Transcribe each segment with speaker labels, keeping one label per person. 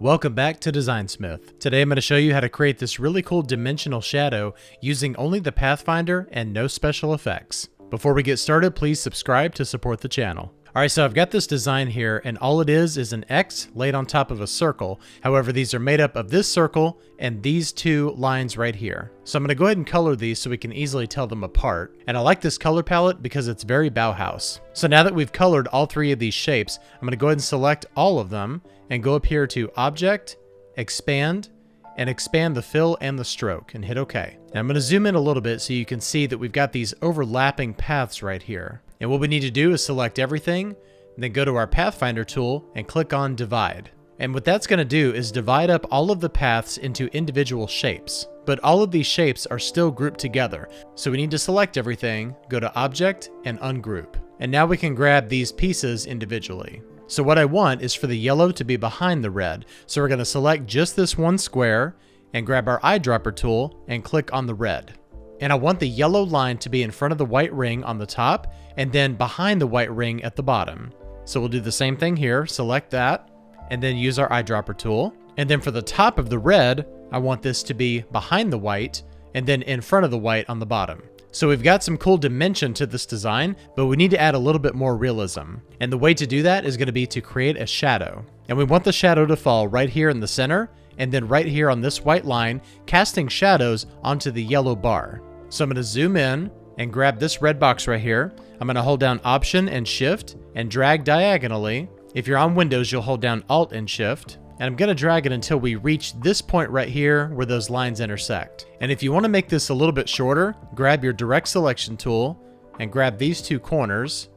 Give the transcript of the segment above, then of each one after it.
Speaker 1: Welcome back to Designsmith. Today I'm going to show you how to create this really cool dimensional shadow using only the Pathfinder and no special effects. Before we get started, please subscribe to support the channel. Alright, so I've got this design here, and all it is an X laid on top of a circle. However, these are made up of this circle and these two lines right here. So I'm going to go ahead and color these so we can easily tell them apart. And I like this color palette because it's very Bauhaus. So now that we've colored all three of these shapes, I'm going to go ahead and select all of them and go up here to Object, Expand, and expand the fill and the stroke, and hit OK. Now I'm going to zoom in a little bit so you can see that we've got these overlapping paths right here. And what we need to do is select everything, and then go to our Pathfinder tool and click on Divide. And what that's going to do is divide up all of the paths into individual shapes. But all of these shapes are still grouped together. So we need to select everything, go to Object, and Ungroup. And now we can grab these pieces individually. So what I want is for the yellow to be behind the red. So we're going to select just this one square and grab our eyedropper tool and click on the red. And I want the yellow line to be in front of the white ring on the top and then behind the white ring at the bottom. So we'll do the same thing here, select that, and then use our eyedropper tool. And then for the top of the red, I want this to be behind the white and then in front of the white on the bottom. So we've got some cool dimension to this design, but we need to add a little bit more realism. And the way to do that is going to be to create a shadow. And we want the shadow to fall right here in the center, and then right here on this white line, casting shadows onto the yellow bar. So I'm going to zoom in and grab this red box right here. I'm going to hold down Option and Shift and drag diagonally. If you're on Windows, you'll hold down Alt and Shift. And I'm going to drag it until we reach this point right here where those lines intersect. And if you want to make this a little bit shorter, grab your Direct Selection tool and grab these two corners,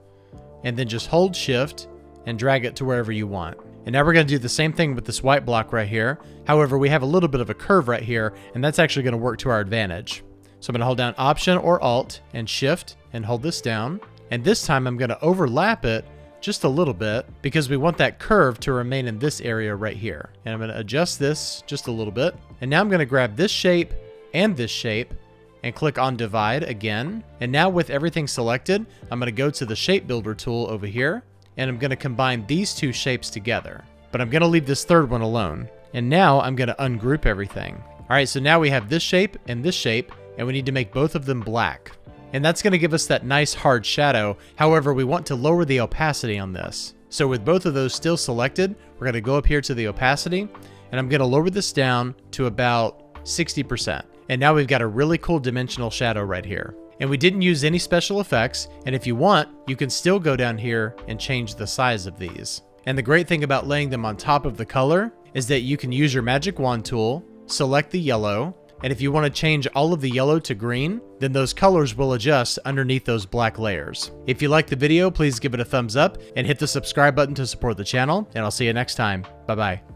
Speaker 1: and then just hold Shift and drag it to wherever you want. And now we're going to do the same thing with this white block right here. However, we have a little bit of a curve right here, and that's actually going to work to our advantage. So I'm going to hold down Option or Alt and Shift and hold this down. And this time I'm going to overlap it just a little bit because we want that curve to remain in this area right here. And I'm going to adjust this just a little bit. And now I'm going to grab this shape and click on Divide again. And now with everything selected, I'm going to go to the Shape Builder tool over here, and I'm going to combine these two shapes together. But I'm going to leave this third one alone. And now I'm going to ungroup everything. All right, so now we have this shape, and we need to make both of them black. And that's going to give us that nice hard shadow. However, we want to lower the opacity on this. So with both of those still selected, we're going to go up here to the opacity, and I'm going to lower this down to about 60%. And now we've got a really cool dimensional shadow right here. And we didn't use any special effects, and if you want, you can still go down here and change the size of these. And the great thing about laying them on top of the color is that you can use your magic wand tool, select the yellow, and if you want to change all of the yellow to green, then those colors will adjust underneath those black layers. If you liked the video, please give it a thumbs up and hit the subscribe button to support the channel, and I'll see you next time. Bye-bye.